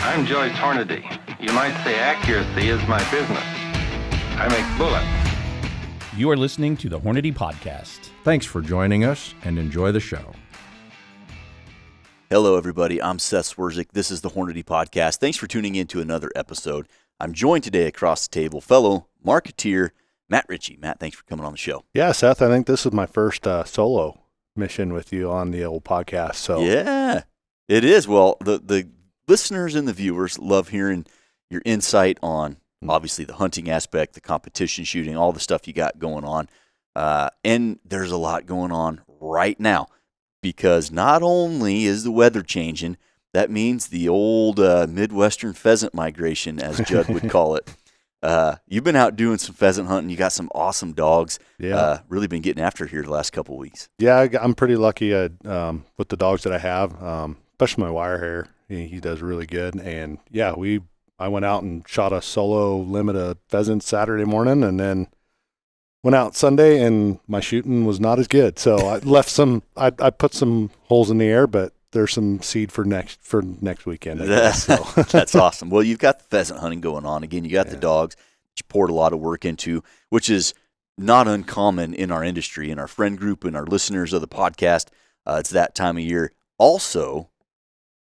I'm Joyce Hornady. You might say accuracy is my business. I make bullets. You are listening to the Hornady Podcast. Thanks for joining us and enjoy the show. Hello, everybody. I'm Seth Swerczek. This is the Hornady Podcast. Thanks for tuning in to another episode. I'm joined today across the table, fellow marketeer Matt Ritchie. Matt, thanks for coming on the show. Yeah, Seth, I think this is my first solo mission with you on the old podcast. So yeah, it is. Well, the listeners and the viewers love hearing your insight on, obviously, the hunting aspect, the competition shooting, all the stuff you got going on. And there's a lot going on right now because not only is the weather changing, that means the old Midwestern pheasant migration, as Judd would call it. You've been out doing some pheasant hunting. You got some awesome dogs. Yeah. Really been getting after it here the last couple of weeks. Yeah, I'm pretty lucky with the dogs that I have, especially my wire hair. He does really good. And yeah, I went out and shot a solo limit of pheasants Saturday morning, and then went out Sunday, and my shooting was not as good. So I left I put some holes in the air, but there's some seed for next weekend, I guess, so. That's awesome. Well, you've got the pheasant hunting going on. Again, you got the dogs that you poured a lot of work into, which is not uncommon in our industry, in our friend group, and our listeners of the podcast. It's that time of year. Also,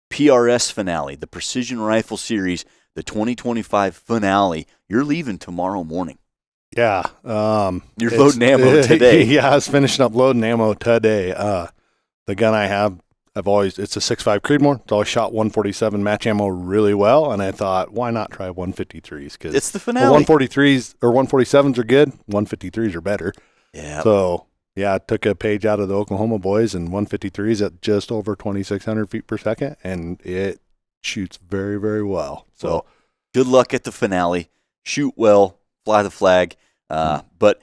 PRS finale, the Precision Rifle Series, the 2025 finale. You're leaving tomorrow morning. Yeah. You're loading ammo today. Yeah, I was finishing up loading ammo today. The gun I have, it's a 6.5 Creedmoor. It's always shot 147 match ammo really well, and I thought, why not try 153s? Because it's the finale. 143s or 147s are good. 153s are better. Yeah. So, yeah, I took a page out of the Oklahoma boys, and 153s at just over 2,600 feet per second, and it shoots very, very well. So, well, good luck at the finale. Shoot well, fly the flag. But,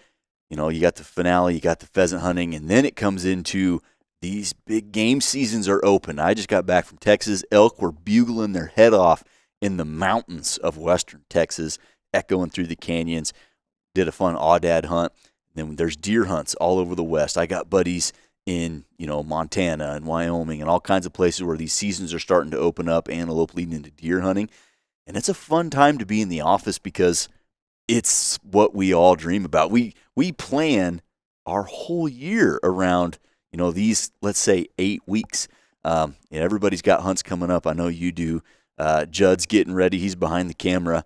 you got the finale, you got the pheasant hunting, and then it comes into these big game seasons are open. I just got back from Texas. Elk were bugling their head off in the mountains of western Texas, echoing through the canyons. Did a fun aoudad hunt. Then there's deer hunts all over the West. I got buddies in, Montana and Wyoming and all kinds of places where these seasons are starting to open up, antelope leading into deer hunting. And it's a fun time to be in the office because it's what we all dream about. We plan our whole year around, these, let's say, 8 weeks. Everybody's got hunts coming up. I know you do. Judd's getting ready. He's behind the camera,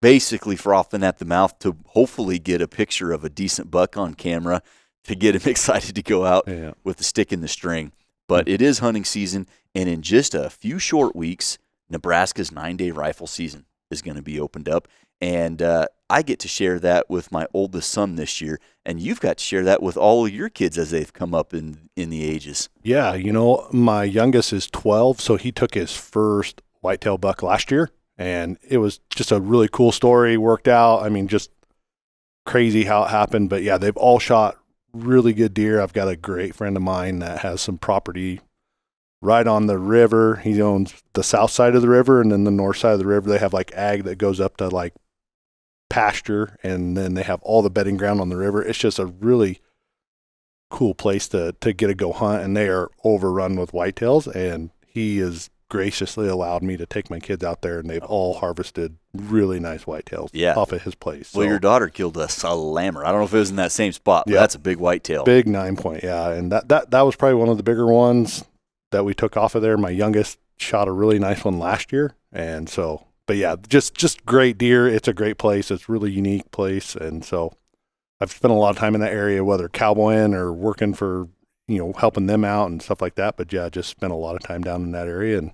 basically frothing at the mouth to hopefully get a picture of a decent buck on camera to get him excited to go out with the stick in the string. But it is hunting season, and in just a few short weeks, Nebraska's 9-day rifle season is going to be opened up. And I get to share that with my oldest son this year, and you've got to share that with all of your kids as they've come up in the ages. Yeah, my youngest is 12, so he took his first whitetail buck last year, and it was just a really cool story, worked out. I mean, just crazy how it happened. But, yeah, they've all shot really good deer. I've got a great friend of mine that has some property right on the river. He owns the south side of the river, and then the north side of the river, they have, ag that goes up to, pasture, and then they have all the bedding ground on the river. It's just a really cool place to get a go hunt, and they are overrun with whitetails, and he has graciously allowed me to take my kids out there, and they've all harvested really nice whitetails off of his place. Well, your daughter killed a salammer. I don't know if it was in that same spot, but that's a big whitetail. Big 9-point, yeah, and that was probably one of the bigger ones that we took off of there. My youngest shot a really nice one last year, and so, but yeah, just great deer. It's a great place. It's a really unique place, and so I've spent a lot of time in that area, whether cowboying or working for, helping them out and stuff like that. But yeah, just spent a lot of time down in that area, and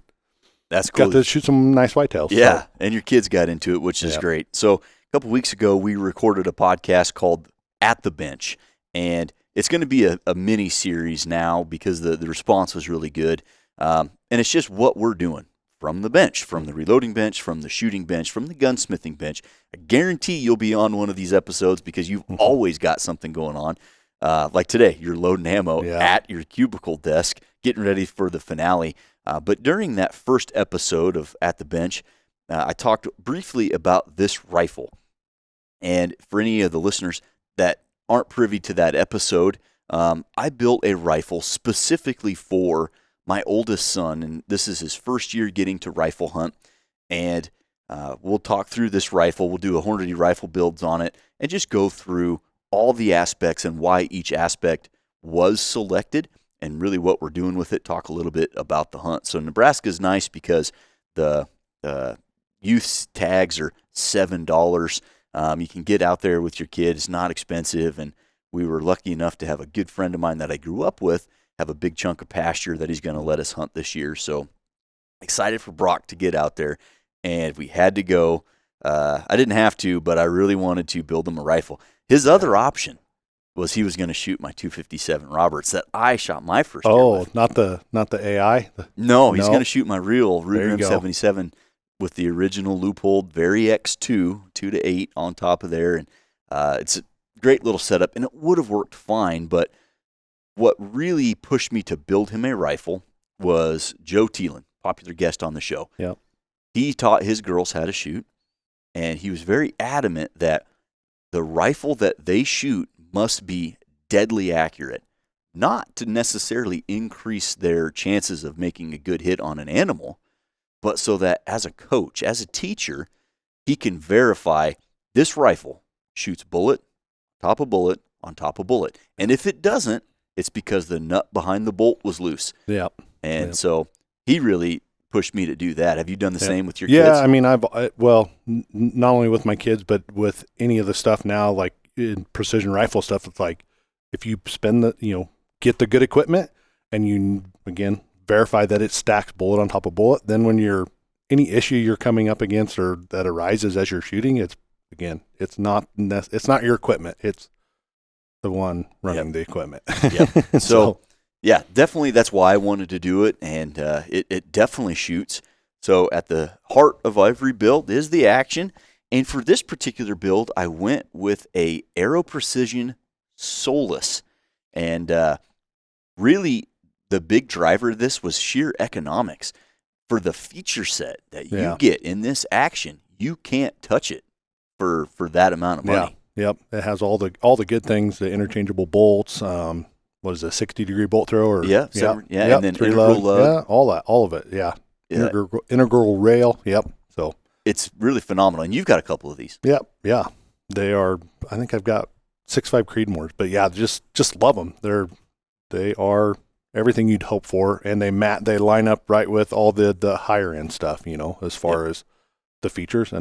that's cool. Got to shoot some nice whitetails. Yeah, so. And your kids got into it, which is great. So a couple weeks ago, we recorded a podcast called At the Bench, and it's going to be a mini series now because the response was really good. And it's just what we're doing from the bench, from the reloading bench, from the shooting bench, from the gunsmithing bench. I guarantee you'll be on one of these episodes because you've always got something going on. Like today, you're loading ammo at your cubicle desk, getting ready for the finale. But during that first episode of At the Bench, I talked briefly about this rifle. And for any of the listeners that aren't privy to that episode, I built a rifle specifically for my oldest son, and this is his first year getting to rifle hunt. and we'll talk through this rifle. We'll do a Hornady rifle builds on it and just go through all the aspects and why each aspect was selected and really what we're doing with it. Talk a little bit about the hunt. So Nebraska is nice because the youth tags are $7. You can get out there with your kid. It's not expensive, and we were lucky enough to have a good friend of mine that I grew up with have a big chunk of pasture that he's going to let us hunt this year. So excited for Brock to get out there, and we had to go. I didn't have to, but I really wanted to build him a rifle. His other option was he was going to shoot my 257 Roberts that I shot my first year with. not the AI? No, he's going to shoot my real Ruger There you go. M77 with the original Leupold Very X2, 2-8 on top of there. And it's a great little setup, and it would have worked fine, but what really pushed me to build him a rifle was Joe Thielen, popular guest on the show. Yep. He taught his girls how to shoot, and he was very adamant that the rifle that they shoot must be deadly accurate, not to necessarily increase their chances of making a good hit on an animal, but so that as a coach, as a teacher, he can verify this rifle shoots bullet, top of bullet, on top of bullet. And if it doesn't, it's because the nut behind the bolt was loose. Yep. And so he really pushed me to do that. Have you done the same with your kids? kids? Yeah, I mean, not only with my kids, but with any of the stuff now, like in precision rifle stuff, it's like if you get the good equipment and you, again, verify that it stacks bullet on top of bullet, then when any issue you're coming up against or that arises as you're shooting, it's not your equipment. It's the one running the equipment. Yep. So, yeah, definitely that's why I wanted to do it, and it definitely shoots. So at the heart of every build is the action, and for this particular build, I went with a Aero Precision Solus, and really the big driver of this was sheer economics. For the feature set that you get in this action, you can't touch it for that amount of money. Yep, it has all the good things, the interchangeable bolts. What is it, 60-degree bolt throw? And then integral load. Yeah, all of it. Yeah, integral rail. Yep. So it's really phenomenal, and you've got a couple of these. Yep. Yeah, they are. I think I've got 6.5 Creedmoors, but yeah, just love them. They are everything you'd hope for, and they line up right with all the higher end stuff. As far as the features,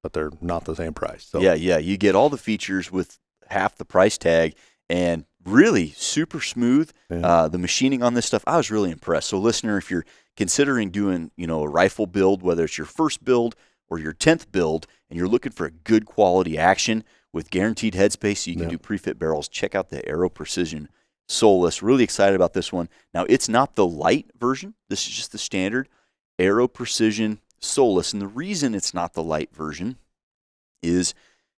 but they're not the same price. So. Yeah, you get all the features with half the price tag, and really super smooth. Yeah. The machining on this stuff, I was really impressed. So, listener, if you're considering doing, a rifle build, whether it's your first build or your 10th build, and you're looking for a good quality action with guaranteed headspace, so you can do pre-fit barrels, check out the Aero Precision Solus. Really excited about this one. Now, it's not the light version. This is just the standard Aero Precision Solus, and the reason it's not the light version is,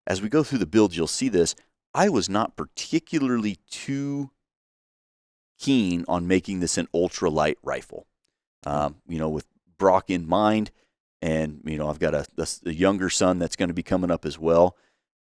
as we go through the build, you'll see this. I was not particularly too keen on making this an ultralight rifle. With Brock in mind, and I've got a younger son that's going to be coming up as well.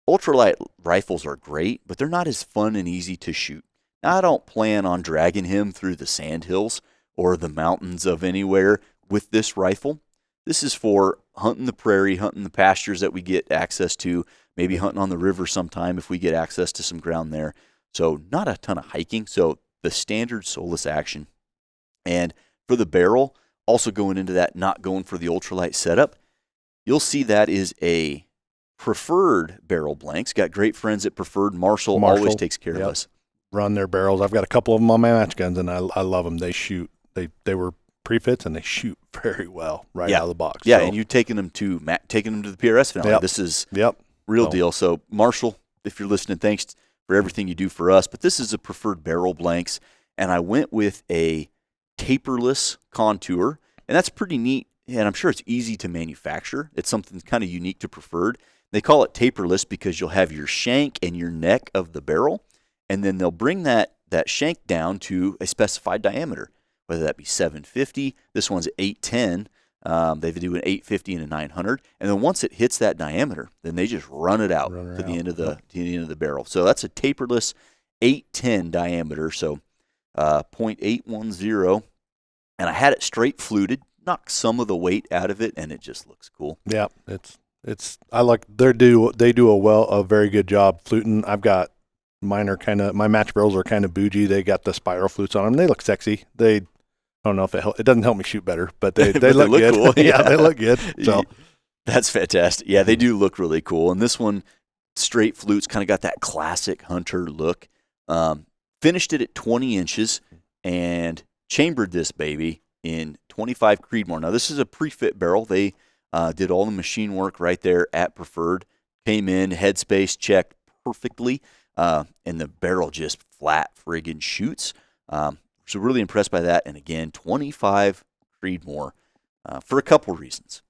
Ultralight rifles are great, but they're not as fun and easy to shoot. Now, I don't plan on dragging him through the sandhills or the mountains of anywhere with this rifle. This is for hunting the prairie, hunting the pastures that we get access to, maybe hunting on the river sometime if we get access to some ground there. So not a ton of hiking. So the standard Solus action. And for the barrel, also going into that, not going for the ultralight setup, you'll see that is a Preferred barrel blanks. Got great friends at Preferred. Marshall always takes care of us. Run their barrels. I've got a couple of them on my match guns, and I love them. They shoot. They were pre-fits, and they shoot very well out of the box. Yeah, and you've taken them to the PRS finale. Yep. This is real deal. So Marshall, if you're listening, thanks for everything you do for us. But this is a Preferred barrel blanks, and I went with a taperless contour, and that's pretty neat. And I'm sure it's easy to manufacture. It's something kind of unique to Preferred. They call it taperless because you'll have your shank and your neck of the barrel, and then they'll bring that shank down to a specified diameter, whether that be 750. This one's 810. They do an 850 and a 900, and then once it hits that diameter, then they just run it out to the end of the barrel. So that's a taperless 810 diameter, so 0.810, and I had it straight fluted. knock some of the weight out of it, and it just looks cool. Yeah, I like they do a very good job fluting. I've got mine are my match barrels are kind of bougie. They got the spiral flutes on them. They look sexy. I don't know if it doesn't help me shoot better, but they look good. Cool. Yeah, they look good. So that's fantastic. Yeah, they do look really cool. And this one, straight flutes, kind of got that classic hunter look. Finished it at 20 inches and chambered this baby in 25 Creedmoor. Now, this is a pre-fit barrel. They did all the machine work right there at Preferred. Came in, headspace checked perfectly, and the barrel just flat friggin' shoots. So really impressed by that. And again, 25 Creedmoor for a couple reasons.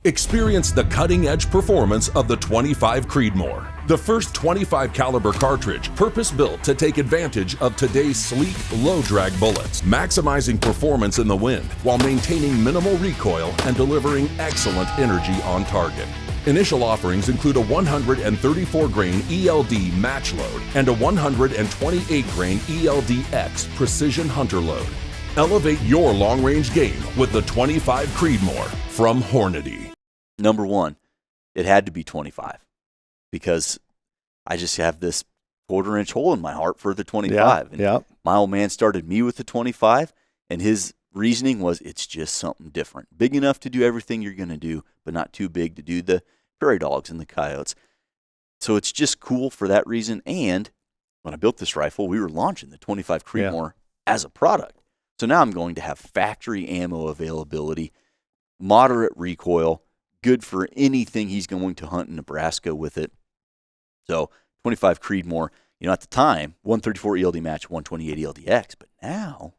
Experience the cutting-edge performance of the 25 Creedmoor, the first 25 caliber cartridge purpose-built to take advantage of today's sleek, low-drag bullets, maximizing performance in the wind while maintaining minimal recoil and delivering excellent energy on target. Initial offerings include a 134-grain ELD match load and a 128-grain ELD-X precision hunter load. Elevate your long-range game with the 25 Creedmoor from Hornady. Number one, it had to be 25 because I just have this quarter-inch hole in my heart for the 25. Yeah. My old man started me with the 25, and his reasoning was it's just something different. Big enough to do everything you're going to do, but not too big to do the prairie dogs and the coyotes. So it's just cool for that reason. And when I built this rifle, we were launching the 25 Creedmoor as a product. So now I'm going to have factory ammo availability, moderate recoil, good for anything he's going to hunt in Nebraska with it. So 25 Creedmoor, at the time, 134 ELD match, 128 ELDX, but now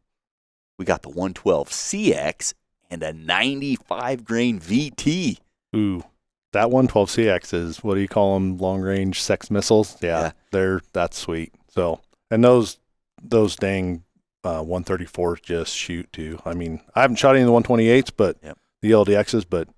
we got the 112 CX and a 95 grain VT. Ooh, that 112 CX is, what do you call them? Long range sex missiles. Yeah. That's sweet. So, and those dang 134s just shoot too. I mean, I haven't shot any of the 128s, but the LDXs, but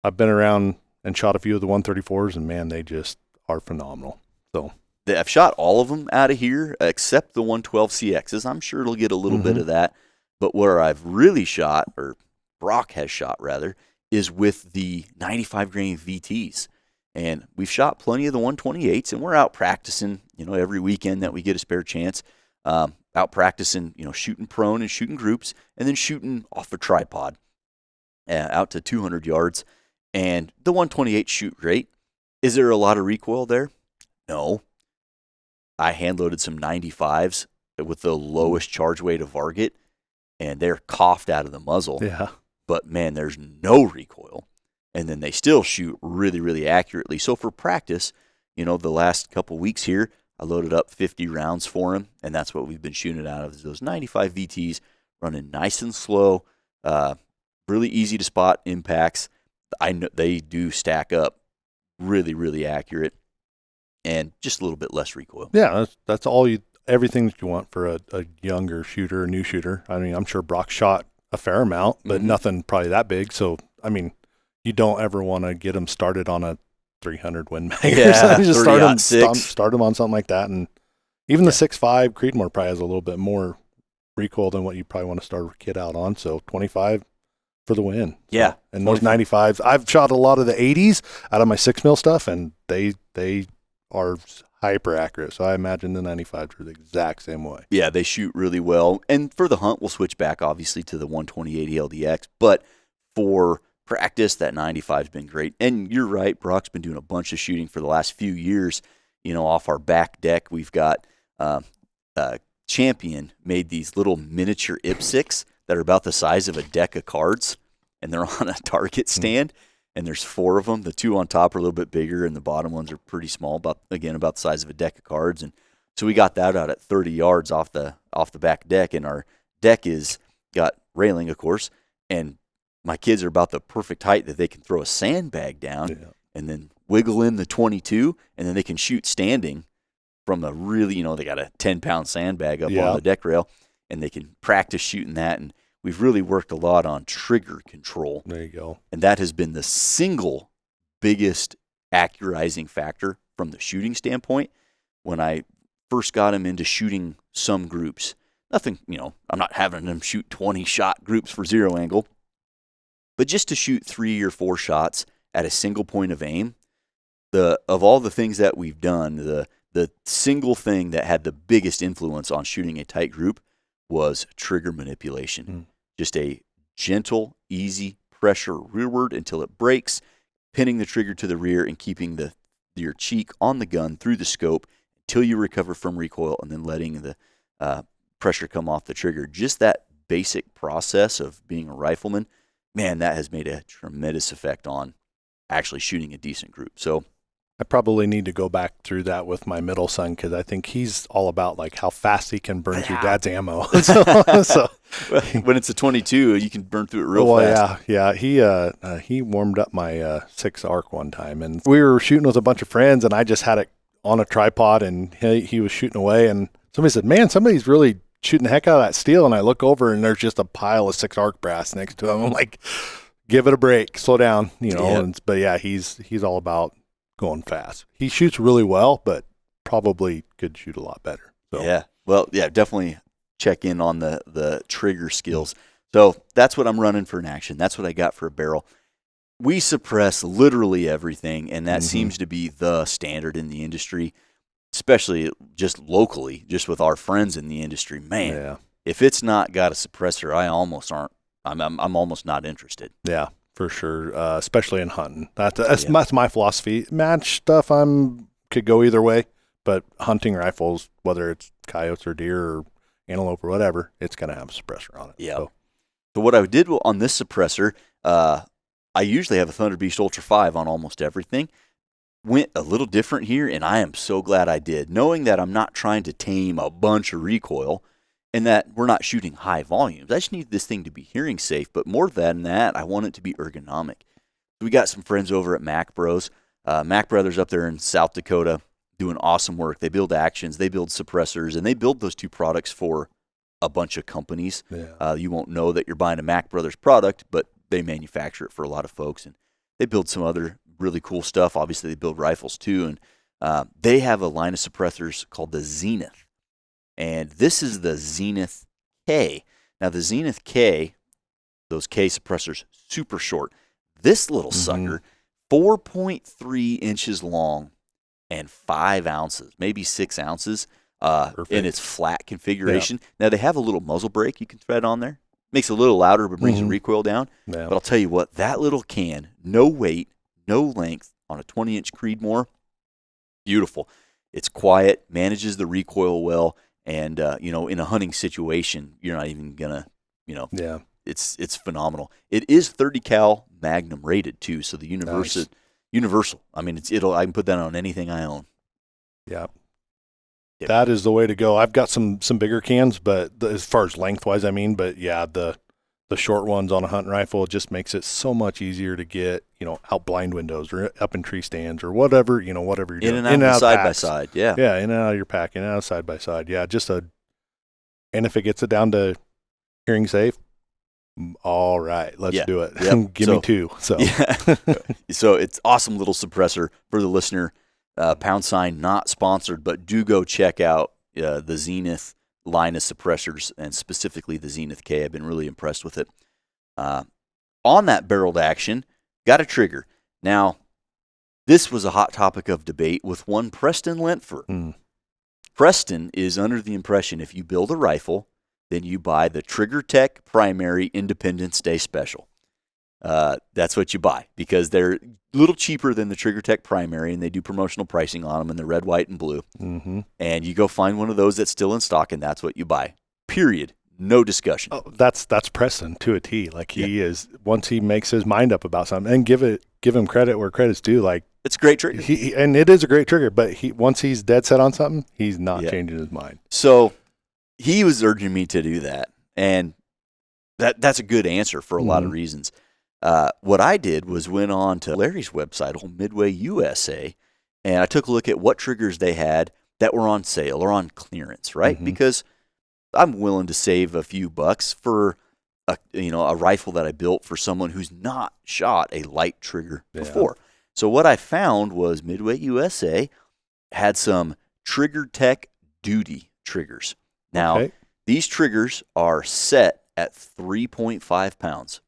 I've been around and shot a few of the 134s, and man, they just are phenomenal. So I've shot all of them out of here except the 112 CXs. I'm sure it'll get a little bit of that, but where I've really shot, or Brock has shot rather, is with the 95 grain VTs. And we've shot plenty of the 128s, and we're out practicing, every weekend that we get a spare chance. Out practicing, shooting prone and shooting groups, and then shooting off a tripod out to 200 yards. And the 128 shoot great. Is there a lot of recoil there? No. I hand-loaded some 95s with the lowest charge weight of Varget, and they're coughed out of the muzzle. Yeah. But, man, there's no recoil. And then they still shoot really, really accurately. So for practice, the last couple weeks here, I loaded up 50 rounds for him, and that's what we've been shooting out of, those 95 VTs, running nice and slow, really easy to spot impacts. I know they do stack up really, really accurate, and just a little bit less recoil. Yeah, that's everything that you want for a younger shooter, a new shooter. I mean, I'm sure Brock shot a fair amount, but nothing probably that big. So, I mean, you don't ever want to get them started on a 300 Win Mag. Yeah, you just start them on something like that. And even the 6.5 Creedmoor probably has a little bit more recoil than what you probably want to start a kid out on. So 25 for the win. Yeah. So, and those 95s, I've shot a lot of the 80s out of my 6mm stuff, and they are hyper accurate. So I imagine the 95s are the exact same way. Yeah, they shoot really well. And for the hunt, we'll switch back obviously to the 128 ELDX. But for practice, that 95's been great. And you're right, Brock's been doing a bunch of shooting for the last few years. Off our back deck, we've got Champion made these little miniature IPSCs that are about the size of a deck of cards, and they're on a target stand. And there's 4 of them. The 2 on top are a little bit bigger, and the bottom ones are pretty small, about the size of a deck of cards. And so we got that out at 30 yards off the back deck, and our deck is got railing, of course, and my kids are about the perfect height that they can throw a sandbag down and then wiggle in the 22, and then they can shoot standing from a really, they got a 10-pound sandbag up on the deck rail, and they can practice shooting that. And we've really worked a lot on trigger control. There you go. And that has been the single biggest accurizing factor from the shooting standpoint. When I first got him into shooting some groups, nothing, I'm not having them shoot 20-shot groups for zero angle. But just to shoot 3 or 4 shots at a single point of aim, of all the things that we've done, the single thing that had the biggest influence on shooting a tight group was trigger manipulation. Just a gentle, easy pressure rearward until it breaks, pinning the trigger to the rear and keeping your cheek on the gun through the scope until you recover from recoil, and then letting the pressure come off the trigger. Just that basic process of being a rifleman, man, that has made a tremendous effect on actually shooting a decent group. So I probably need to go back through that with my middle son, because I think he's all about like how fast he can burn through dad's ammo. so when it's a 22, you can burn through it real fast. Yeah. He warmed up my 6 ARC one time, and we were shooting with a bunch of friends, and I just had it on a tripod, and he was shooting away, and somebody said, "Man, somebody's really shooting the heck out of that steel." And I look over, and there's just a pile of 6 ARC brass next to him. I'm like, "Give it a break, slow down," But yeah, he's all about going fast. He shoots really well, but probably could shoot a lot better. So. Yeah. Well, yeah, definitely check in on the trigger skills. So that's what I'm running for an action. That's what I got for a barrel. We suppress literally everything, and that seems to be the standard in the industry, especially just locally, just with our friends in the industry. Man, if it's not got a suppressor, I'm almost not interested. Yeah. For sure, especially in hunting. That's my philosophy. Match stuff, could go either way, but hunting rifles, whether it's coyotes or deer or antelope or whatever, it's going to have a suppressor on it. Yeah. So what I did on this suppressor, I usually have a Thunder Beast Ultra 5 on almost everything. Went a little different here, and I am so glad I did, knowing that I'm not trying to tame a bunch of recoil, and that we're not shooting high volumes. I just need this thing to be hearing safe, but more than that, I want it to be ergonomic. We got some friends over at Mac Bros. Mac Brothers up there in South Dakota doing awesome work. They build actions, they build suppressors, and they build those 2 products for a bunch of companies. Yeah. You won't know that you're buying a Mac Brothers product, but they manufacture it for a lot of folks, and they build some other really cool stuff. Obviously, they build rifles too, and they have a line of suppressors called the Zenith. And this is the Zenith K. Now, the Zenith K, those K suppressors, super short. This little sucker, 4.3 inches long and 5 ounces, maybe 6 ounces in its flat configuration. Yeah. Now, they have a little muzzle brake you can thread on there. Makes it a little louder, but brings the recoil down. Yeah. But I'll tell you what, that little can, no weight, no length, on a 20-inch Creedmoor, beautiful. It's quiet, manages the recoil well. And, in a hunting situation, you're not even going to, it's phenomenal. It is 30 cal Magnum rated too. So the universal. I mean, I can put that on anything I own. Yeah. That is the way to go. I've got some bigger cans, but as far as lengthwise, the short ones on a hunting rifle, it just makes it so much easier to get, out blind windows or up in tree stands or whatever you're doing. In and out side by side. Yeah. Yeah. In and out of your pack, in and out side by side. Yeah. And if it gets it down to hearing safe, all right, let's do it. Yep. Give me 2. So, So it's awesome little suppressor for the listener. # not sponsored, but do go check out the Zenith line of suppressors, and specifically the Zenith K. I've been really impressed with it. On that barreled action, got a trigger. Now, this was a hot topic of debate with one Preston Lentford. Preston is under the impression if you build a rifle, then you buy the Trigger Tech Primary Independence Day Special. That's what you buy, because they're a little cheaper than the Trigger Tech Primary, and they do promotional pricing on them in the red, white, and blue. And you go find one of those that's still in stock, and that's what you buy. Period. No discussion. Oh, that's Preston to a T. Like he is, once he makes his mind up about something, and give him credit where credit's due. Like, it's a great trigger. And it is a great trigger, but once he's dead set on something, he's not changing his mind. So he was urging me to do that, and that's a good answer for a lot of reasons. What I did was went on to Larry's website, old Midway USA, and I took a look at what triggers they had that were on sale or on clearance, right? Because I'm willing to save a few bucks for a rifle that I built for someone who's not shot a light trigger before. So what I found was Midway USA had some Trigger Tech Duty triggers. Now, these triggers are set at 3.5 pounds.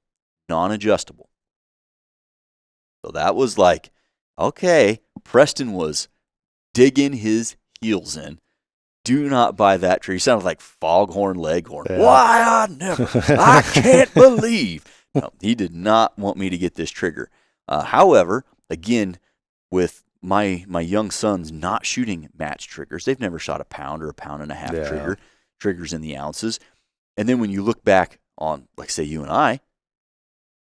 non-adjustable. So that was like, okay, Preston was digging his heels in. Do not buy that trigger. He sounded like Foghorn Leghorn. Yeah. Why I never, I can't believe. No, he did not want me to get this trigger. However, again, with my young sons not shooting match triggers, they've never shot a pound or a pound and a half triggers in the ounces. And then when you look back on, like, say, you and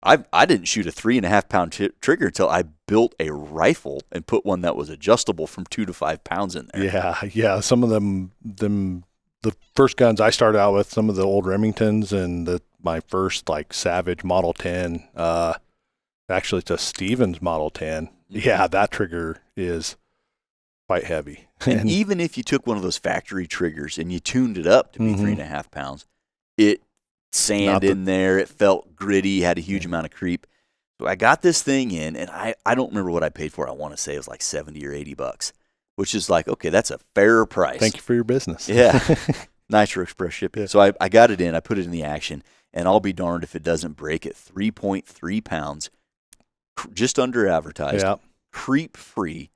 I didn't shoot a 3.5 pound trigger until I built a rifle and put one that was adjustable from 2 to 5 pounds in there. Yeah. Some of them, the first guns I started out with, some of the old Remingtons and my first like Savage Model 10, actually it's a Stevens Model 10. Yeah, that trigger is quite heavy. And even if you took one of those factory triggers and you tuned it up to be 3.5 pounds, it sand in there, it felt gritty, had a huge amount of creep. So I got this thing in, and I don't remember what I paid for it. I want to say it was like $70 or $80, which is like, okay, that's a fair price. Thank you for your business. Yeah. Nitro Express shipping. Yeah. So I got it in, I put it in the action, and I'll be darned if it doesn't break at 3.3 pounds, just under advertised, creep-free,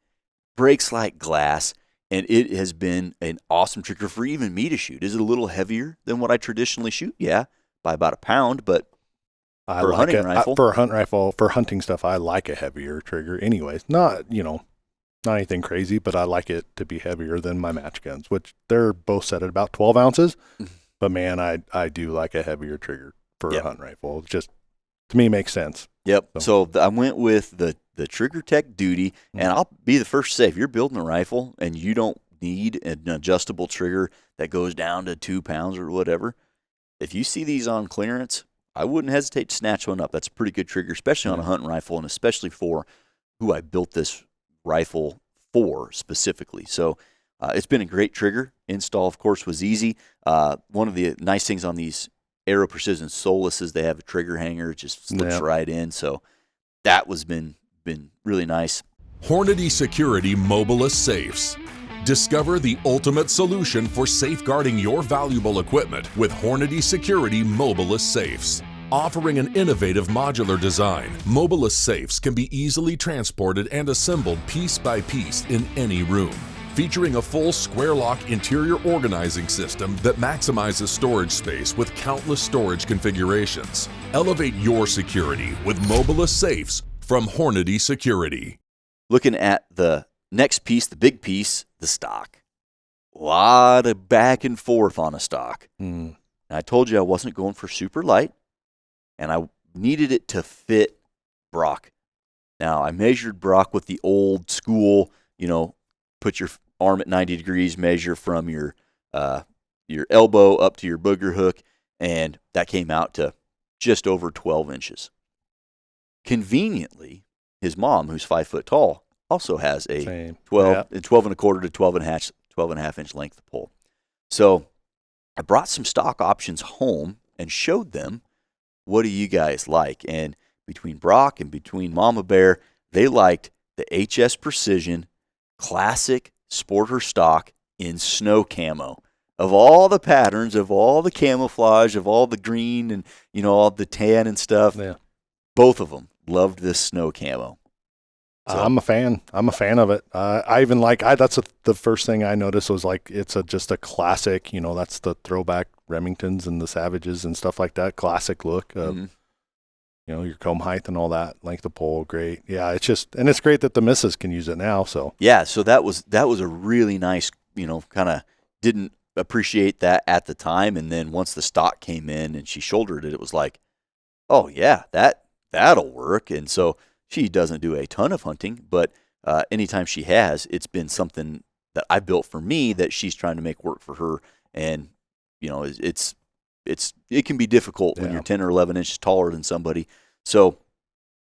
breaks like glass, and it has been an awesome trigger for even me to shoot. Is it a little heavier than what I traditionally shoot? Yeah, by about a pound, but for a hunting rifle. For a hunt rifle, for hunting stuff, I like a heavier trigger anyways. Not anything crazy, but I like it to be heavier than my match guns, which they're both set at about 12 ounces. But man, I do like a heavier trigger for a hunt rifle. It just, to me, makes sense. Yep. So I went with the Trigger Tech Duty, and I'll be the first to say, if you're building a rifle and you don't need an adjustable trigger that goes down to 2 pounds or whatever, if you see these on clearance, I wouldn't hesitate to snatch one up. That's a pretty good trigger, especially on a hunting rifle, and especially for who I built this rifle for specifically. So it's been a great trigger. Install, of course, was easy. One of the nice things on these Aero Precision Solus is they have a trigger hanger. It just slips right in. So that was been really nice. Hornady Security Mobilus Safes. Discover the ultimate solution for safeguarding your valuable equipment with Hornady Security Mobilus Safes. Offering an innovative modular design, Mobilus Safes can be easily transported and assembled piece by piece in any room. Featuring a full square lock interior organizing system that maximizes storage space with countless storage configurations. Elevate your security with Mobilus Safes from Hornady Security. Looking at the next piece, the big piece, the stock. A lot of back and forth on a stock. And I told you I wasn't going for super light, and I needed it to fit Brock. Now, I measured Brock with the old school, put your arm at 90 degrees, measure from your elbow up to your booger hook, and that came out to just over 12 inches. Conveniently, his mom, who's 5 foot tall, also has a 12 and a quarter to 12 and a half inch length pole. So I brought some stock options home and showed them, what do you guys like? And between Brock and between Mama Bear, they liked the HS Precision Classic Sporter stock in snow camo. Of all the patterns, of all the camouflage, of all the green and all the tan and stuff, both of them loved this snow camo. So, I'm a fan. I'm a fan of it. I even that's the first thing I noticed was it's just a classic. That's the throwback Remingtons and the Savages and stuff like that. Classic look. Your comb height and all that, length of pole, great. Yeah, it's great that the missus can use it now. So yeah, so that was a really nice. Kind of didn't appreciate that at the time, and then once the stock came in and she shouldered it, it was like, oh yeah, that'll work. And so she doesn't do a ton of hunting, but anytime she has, it's been something that I built for me that she's trying to make work for her. And it can be difficult when you're 10 or 11 inches taller than somebody. So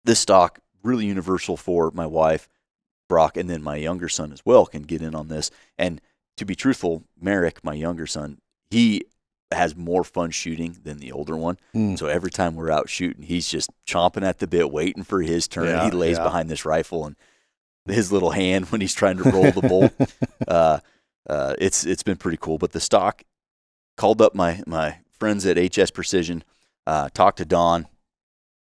this stock, really universal for my wife, Brock, and then my younger son as well can get in on this. And to be truthful, Merrick, my younger son, he has more fun shooting than the older one. So every time we're out shooting, he's just chomping at the bit, waiting for his turn. He lays behind this rifle, and his little hand when he's trying to roll the bolt. It's been pretty cool. But the stock, called up my friends at HS Precision, talked to Don,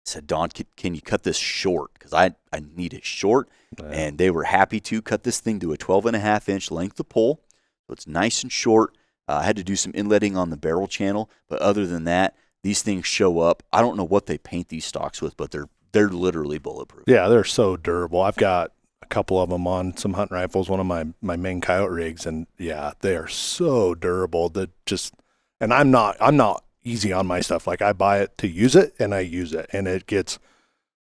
said, Don, can you cut this short? Because I need it short. Yeah. And they were happy to cut this thing to a 12.5-inch length of pole. So it's nice and short. I had to do some inletting on the barrel channel. But other than that, these things show up. I don't know what they paint these stocks with, but they're literally bulletproof. Yeah, they're so durable. I've got a couple of them on some hunting rifles, one of my main coyote rigs, and yeah, they are so durable that and I'm not easy on my stuff. Like, I buy it to use it, and I use it, and it gets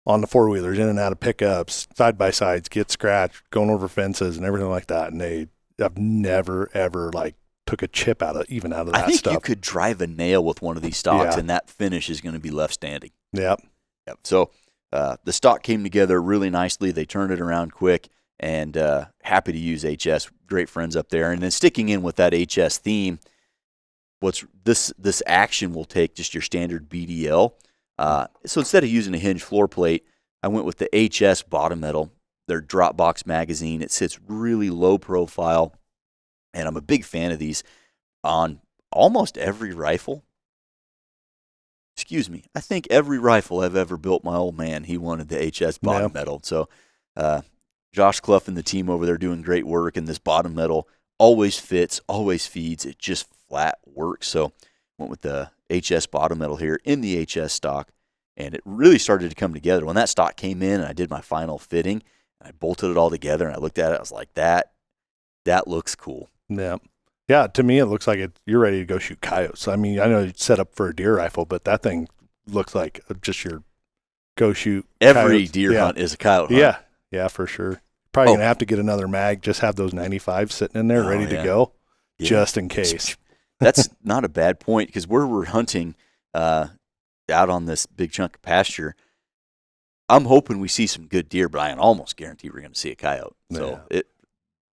on the four-wheelers, in and out of pickups, side-by-sides, get scratched, going over fences and everything like that, and I've never, ever, like, took a chip out of that stuff. I think you could drive a nail with one of these stocks, and that finish is going to be left standing. Yep. So the stock came together really nicely. They turned it around quick, and happy to use HS. Great friends up there. And then sticking in with that HS theme, this action will take just your standard BDL. So instead of using a hinge floor plate, I went with the HS bottom metal, their drop box magazine. It sits really low profile, and I'm a big fan of these on almost every rifle. Excuse me. I think every rifle I've ever built, my old man, he wanted the HS bottom metal. So Josh Clough and the team over there doing great work, and this bottom metal always fits, always feeds. It just flat works. So went with the HS bottom metal here in the HS stock, and it really started to come together. When that stock came in and I did my final fitting, and I bolted it all together, and I looked at it, I was like, that looks cool. Yeah. Yeah, to me, it looks like you're ready to go shoot coyotes. I mean, I know it's set up for a deer rifle, but that thing looks like just your go shoot Every coyotes. deer hunt is a coyote hunt. Yeah, yeah, for sure. Probably going to have to get another mag, just have those 95s sitting in there ready to go, just in case. That's not a bad point, because where we're hunting out on this big chunk of pasture, I'm hoping we see some good deer, but I can almost guarantee we're going to see a coyote. So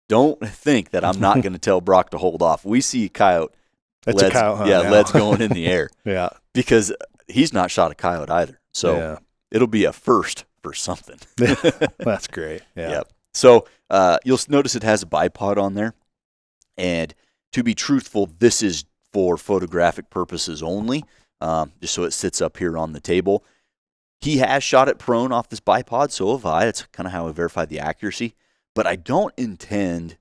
don't think that I'm not going to tell Brock to hold off. We see a coyote. It's a coyote hunt. Yeah, leads going in the air. Yeah. Because he's not shot a coyote either. So it'll be a first for something. That's great. Yeah. Yep. So you'll notice it has a bipod on there. And to be truthful, this is for photographic purposes only, just so it sits up here on the table. He has shot it prone off this bipod, so have I. That's kind of how I verified the accuracy. But I don't intend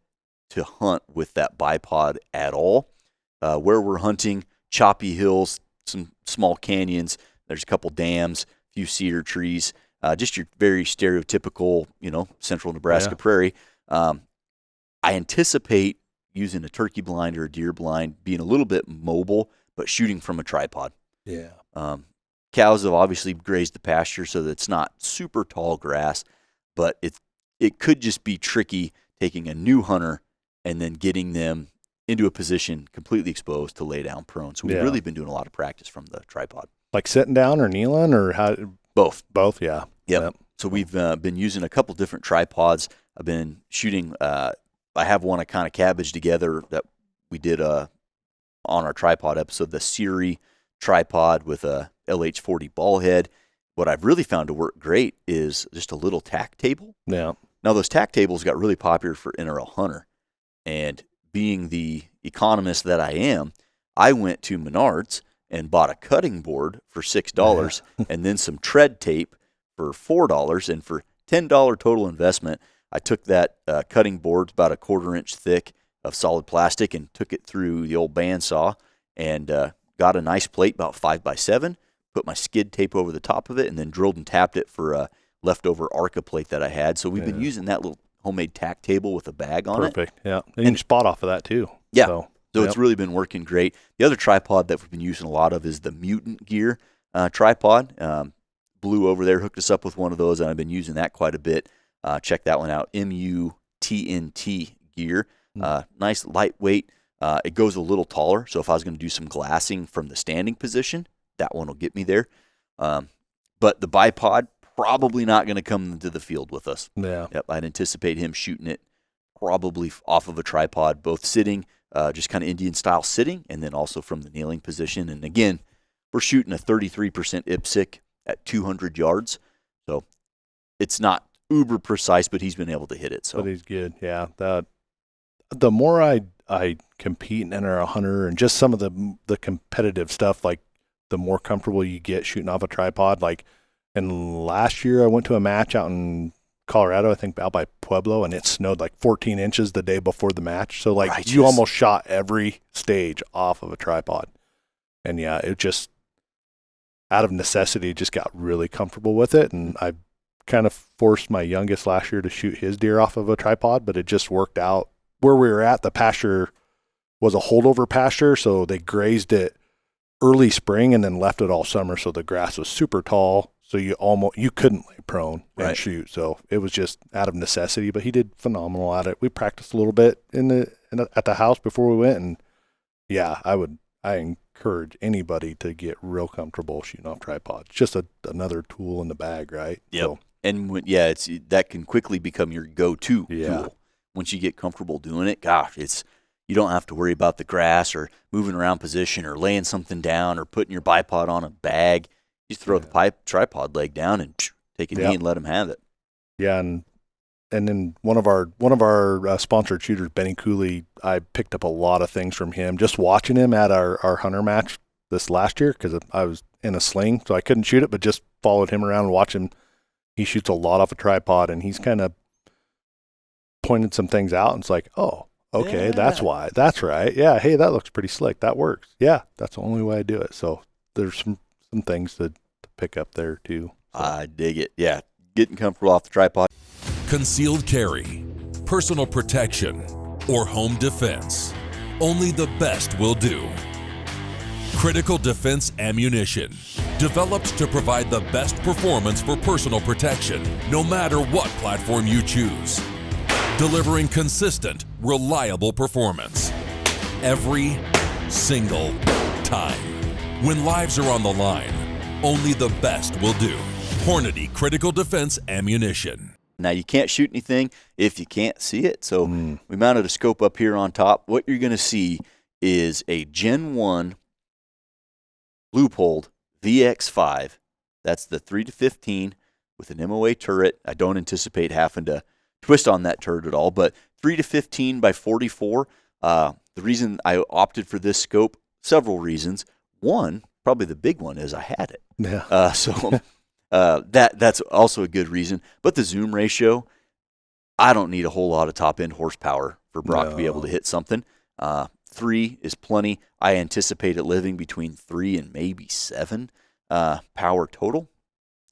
to hunt with that bipod at all. Where we're hunting, choppy hills, some small canyons, there's a couple dams, a few cedar trees, just your very stereotypical, central Nebraska prairie. I anticipate using a turkey blind or a deer blind, being a little bit mobile, but shooting from a tripod. Yeah. Cows have obviously grazed the pasture, so that it's not super tall grass, but it could just be tricky taking a new hunter and then getting them into a position completely exposed to lay down prone. So we've really been doing a lot of practice from the tripod. Like sitting down or kneeling, or how? Both. Both, yeah. Yep. So we've been using a couple different tripods. I've been shooting. I have one I kind of cabbaged together that we did on our tripod episode, the Siri tripod with a LH40 ball head. What I've really found to work great is just a little tack table. Yeah. Now, those tack tables got really popular for NRL hunter. And being the economist that I am, I went to Menards and bought a cutting board for $6 and then some tread tape for $4. And for $10 total investment, I took that cutting board, about a 1/4 inch thick of solid plastic, and took it through the old bandsaw and got a nice plate about 5x7, put my skid tape over the top of it, and then drilled and tapped it for a leftover Arca plate that I had. So we've been using that little homemade tack table with a bag on it. Perfect. Yeah. And you can spot off of that too. Yeah. So it's really been working great. The other tripod that we've been using a lot of is the Mutant Gear tripod. Blue over there hooked us up with one of those, and I've been using that quite a bit. Check that one out. MUTNT Gear. Nice, lightweight. It goes a little taller, so if I was going to do some glassing from the standing position, that one will get me there. But the bipod, probably not going to come into the field with us. Yeah. Yep, I'd anticipate him shooting it probably off of a tripod, both sitting, just kind of Indian style sitting, and then also from the kneeling position. And again, we're shooting a 33% IPSC at 200 yards. So it's not uber precise, but he's been able to hit it. So But he's good. Yeah. The more I compete and enter a hunter and just some of the competitive stuff, like the more comfortable you get shooting off a tripod, like And last year I went to a match out in Colorado, I think out by Pueblo, and it snowed like 14 inches the day before the match. So like Righteous. you almost shot every stage off of a tripod. And yeah, it just, out of necessity, just got really comfortable with it. And I kind of forced my youngest last year to shoot his deer off of a tripod, but it just worked out. Where we were at, the pasture was a holdover pasture, so they grazed it early spring and then left it all summer. So the grass was super tall, so you couldn't lay prone and Right. shoot. So it was just out of necessity. But he did phenomenal at it. We practiced a little bit at the house before we went, and yeah, I encourage anybody to get real comfortable shooting off tripods. Just another tool in the bag, right? Yep. So, And that can quickly become your go-to Yeah. tool. Once you get comfortable doing it, gosh, you don't have to worry about the grass or moving around position or laying something down or putting your bipod on a bag. You throw the tripod leg down and take a knee and let them have it. yeah, and then one of our sponsored shooters, Benny Cooley, I picked up a lot of things from him just watching him at our hunter match this last year, because I was in a sling, so I couldn't shoot it, but just followed him around and watched him. He shoots a lot off a tripod, and he's kind of pointed some things out, and it's like, oh, okay, that's why. That's right. Yeah, hey, that looks pretty slick. That works. Yeah, that's the only way I do it. So there's some things to pick up there too. So. I dig it. Yeah, getting comfortable off the tripod. Concealed carry, personal protection, or home defense. Only the best will do. Critical defense ammunition, developed to provide the best performance for personal protection, no matter what platform you choose. Delivering consistent, reliable performance every single time. When lives are on the line, only the best will do. Hornady Critical Defense Ammunition. Now, you can't shoot anything if you can't see it, so we mounted a scope up here on top. What you're going to see is a Gen 1 Leupold VX5. That's the 3-15 with an MOA turret. I don't anticipate having to twist on that turret at all, but 3-15 by 44. The reason I opted for this scope, several reasons. One, probably the big one, is I had it. Yeah. That's also a good reason. But the zoom ratio, I don't need a whole lot of top end horsepower for Brock to be able to hit something. 3 is plenty. I anticipate it living between 3 and maybe 7 power total.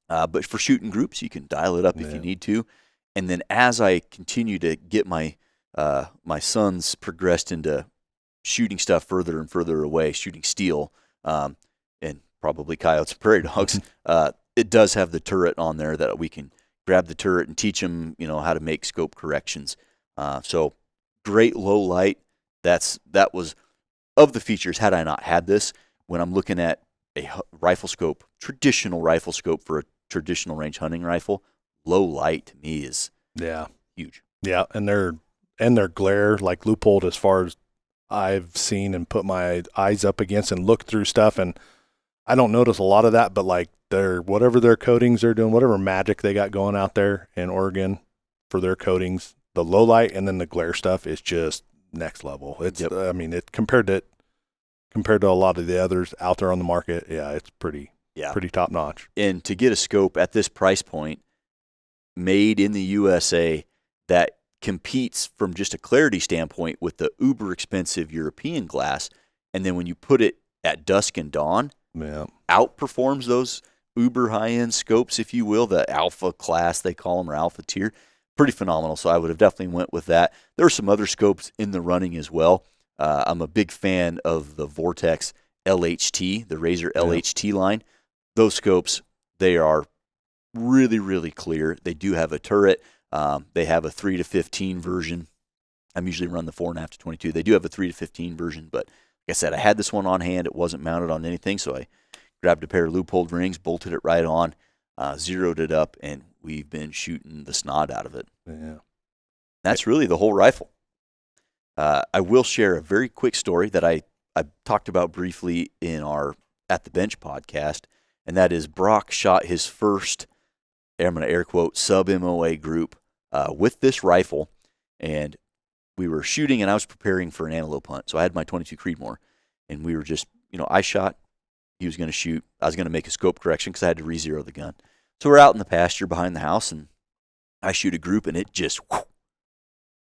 But for shooting groups, you can dial it up if you need to. And then as I continue to get my sons progressed into shooting stuff further and further away, shooting steel, and probably coyotes and prairie dogs, it does have the turret on there that we can grab the turret and teach them, how to make scope corrections. So great low light. That was of the features. Had I not had this, when I'm looking at a rifle scope, traditional rifle scope for a traditional range hunting rifle, low light to me is huge. Yeah, and their glare, like Leupold, as far as I've seen and put my eyes up against and looked through stuff, and I don't notice a lot of that, but like whatever their coatings they're doing, whatever magic they got going out there in Oregon for their coatings, the low light and then the glare stuff is just next level. It's I mean, it compared to a lot of the others out there on the market, it's pretty top notch. And to get a scope at this price point, made in the USA, that competes from just a clarity standpoint with the uber expensive European glass, and then when you put it at dusk and dawn, outperforms those uber high-end scopes, if you will, the alpha class they call them, or alpha tier. Pretty phenomenal. So I would have definitely went with that. There are some other scopes in the running as well. I'm a big fan of the Vortex LHT, the Razor LHT line. Those scopes, they are really, really clear. They do have a turret. They have a 3-15 version. I'm usually run the 4.5 to 22. They do have a 3-15 version, but like I said, I had this one on hand. It wasn't mounted on anything, so I grabbed a pair of Leupold rings, bolted it right on, zeroed it up, and we've been shooting the snot out of it. Yeah. That's really the whole rifle. I will share a very quick story that I talked about briefly in our At the Bench podcast, and that is Brock shot his first, I'm going to air quote, sub-MOA group with this rifle, and we were shooting, and I was preparing for an antelope hunt. So I had my 22 Creedmoor, and we were just, I shot, he was going to shoot. I was going to make a scope correction because I had to re-zero the gun. So we're out in the pasture behind the house, and I shoot a group, and it just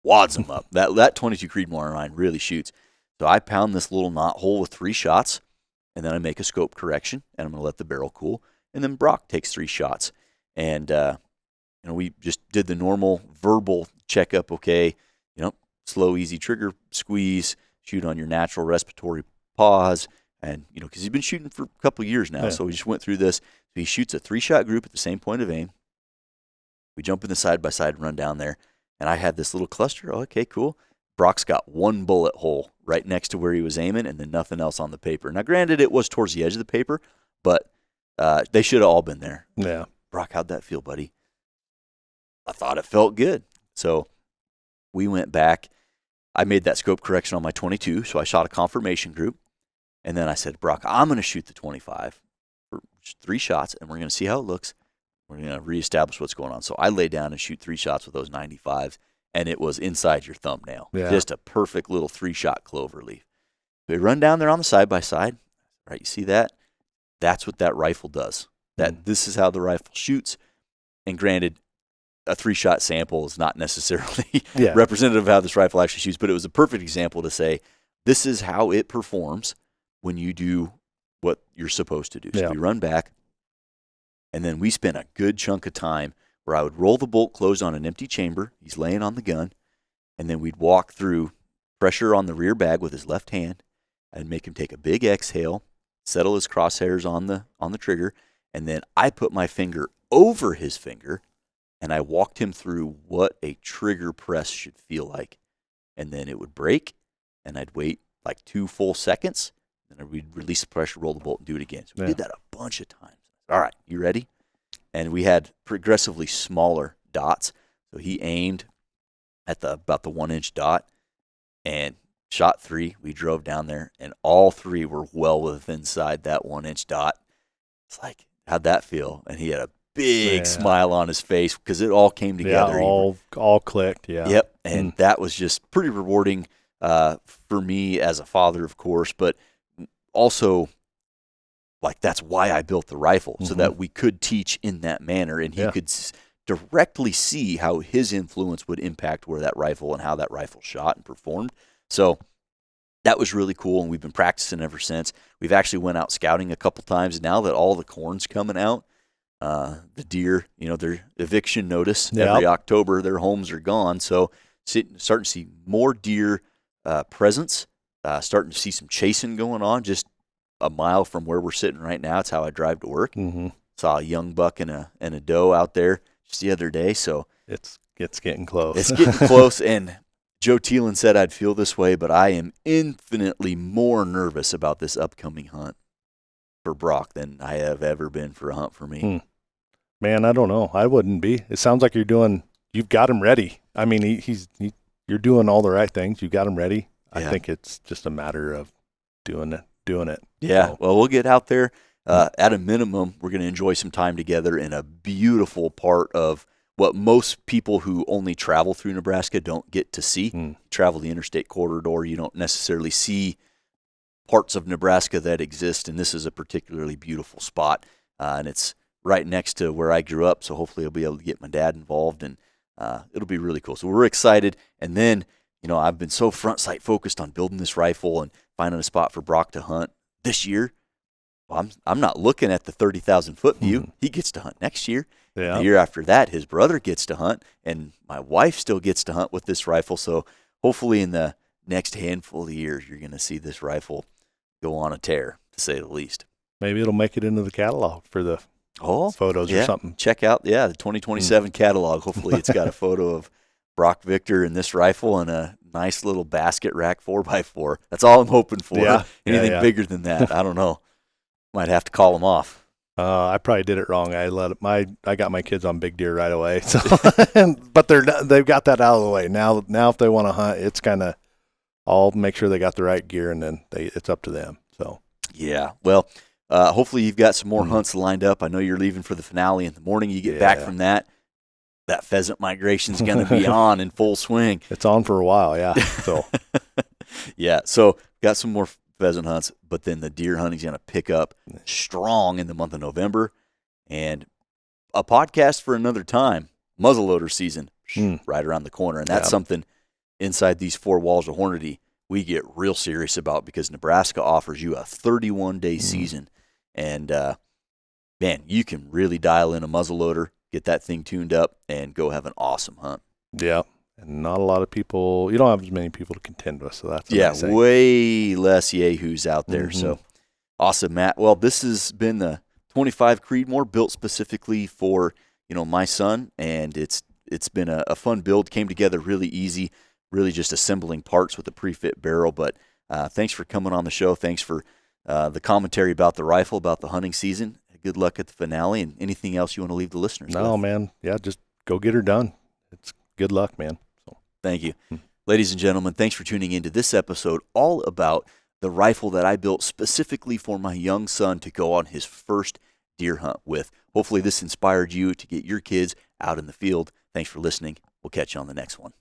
wads them up. That 22 Creedmoor on mine really shoots. So I pound this little knot hole with 3 shots, and then I make a scope correction, and I'm going to let the barrel cool. And then Brock takes 3 shots. And, we just did the normal verbal checkup, okay, slow, easy trigger squeeze, shoot on your natural respiratory pause. And, because he's been shooting for a couple of years now, so we just went through this. So he shoots a 3-shot group at the same point of aim. We jump in the side-by-side and run down there. And I had this little cluster. Oh, okay, cool. Brock's got 1 bullet hole right next to where he was aiming and then nothing else on the paper. Now, granted, it was towards the edge of the paper, but they should have all been there. Yeah. Brock, how'd that feel, buddy? I thought it felt good. So we went back. I made that scope correction on my 22, so I shot a confirmation group. And then I said, Brock, I'm going to shoot the 25 for 3 shots, and we're going to see how it looks. We're going to reestablish what's going on. So I lay down and shoot 3 shots with those 95s, and it was inside your thumbnail. Yeah. Just a perfect little 3-shot clover leaf. We run down there on the side-by-side. Right, you see that? That's what that rifle does. This is how the rifle shoots. And granted, a 3-shot sample is not necessarily representative of how this rifle actually shoots, but it was a perfect example to say, this is how it performs when you do what you're supposed to do. So we run back, and then we spent a good chunk of time where I would roll the bolt closed on an empty chamber. He's laying on the gun, and then we'd walk through pressure on the rear bag with his left hand. I'd make him take a big exhale, settle his crosshairs on the trigger, and then I put my finger over his finger, and I walked him through what a trigger press should feel like. And then it would break, and I'd wait like 2 full seconds, and we'd release the pressure, roll the bolt, and do it again. So we did that a bunch of times. All right, you ready? And we had progressively smaller dots. So he aimed at about the 1-inch dot and shot 3. We drove down there, and all 3 were well within inside that 1-inch dot. It's like, how'd that feel? And he had a big smile on his face because it all came together. Yeah, all clicked, yeah. Yep, and that was just pretty rewarding for me as a father, of course, but also, like, that's why I built the rifle, so that we could teach in that manner, and he could directly see how his influence would impact where that rifle and how that rifle shot and performed. So that was really cool, and we've been practicing ever since. We've actually went out scouting a couple times. Now that all the corn's coming out, the deer, their eviction notice every October, their homes are gone. So starting to see more deer presence, starting to see some chasing going on just a mile from where we're sitting right now. It's how I drive to work. Saw a young buck and a doe out there just the other day. So it's getting close. It's getting close, and Joe Thielen said I'd feel this way, but I am infinitely more nervous about this upcoming hunt for Brock than I have ever been for a hunt for me. Man, I don't know. I wouldn't be. It sounds like you've got him ready. I mean, you're doing all the right things. You've got him ready. I think it's just a matter of doing it. Yeah. So. Well, we'll get out there. At a minimum, we're going to enjoy some time together in a beautiful part of what most people who only travel through Nebraska don't get to see. Travel the interstate corridor, you don't necessarily see parts of Nebraska that exist, and this is a particularly beautiful spot. And it's right next to where I grew up, so hopefully I'll be able to get my dad involved, and it'll be really cool. So we're excited. And then, I've been so front sight focused on building this rifle and finding a spot for Brock to hunt this year. Well, I'm not looking at the 30,000-foot view. He gets to hunt next year. Yeah. The year after that, his brother gets to hunt, and my wife still gets to hunt with this rifle. So hopefully in the next handful of years, you're going to see this rifle go on a tear, to say the least. Maybe it'll make it into the catalog for the photos or something. Check out, the 2027 catalog. Hopefully it's got a photo of Brock Victor and this rifle and a nice little basket rack 4x4. That's all I'm hoping for. Yeah. Anything bigger than that, I don't know. Might have to call them off. I probably did it wrong. I got my kids on big deer right away. So, but they've got that out of the way now. Now, if they want to hunt, it's kind of, I'll make sure they got the right gear, and then it's up to them. So yeah, well, hopefully you've got some more hunts lined up. I know you're leaving for the finale in the morning. You get back from that. That pheasant migration is going to be on in full swing. It's on for a while, yeah. So yeah, so got some more pheasant hunts, but then the deer hunting is going to pick up strong in the month of November, and a podcast for another time. Muzzleloader season right around the corner, and that's something inside these four walls of Hornady we get real serious about, because Nebraska offers you a 31-day season, and man, you can really dial in a muzzleloader, get that thing tuned up, and go have an awesome hunt. Yeah, and not a lot of people. You don't have as many people to contend with, so that's nice way less yahoos out there. So awesome, Matt. Well, this has been the 25 Creedmoor, built specifically for my son, and it's been a fun build. Came together really easy. Really just assembling parts with a pre-fit barrel. But thanks for coming on the show. Thanks for the commentary about the rifle, about the hunting season. Good luck at the finale, and anything else you want to leave the listeners with? No, man. Yeah, just go get her done. It's good luck, man. So. Thank you. Ladies and gentlemen, thanks for tuning into this episode all about the rifle that I built specifically for my young son to go on his first deer hunt with. Hopefully this inspired you to get your kids out in the field. Thanks for listening. We'll catch you on the next one.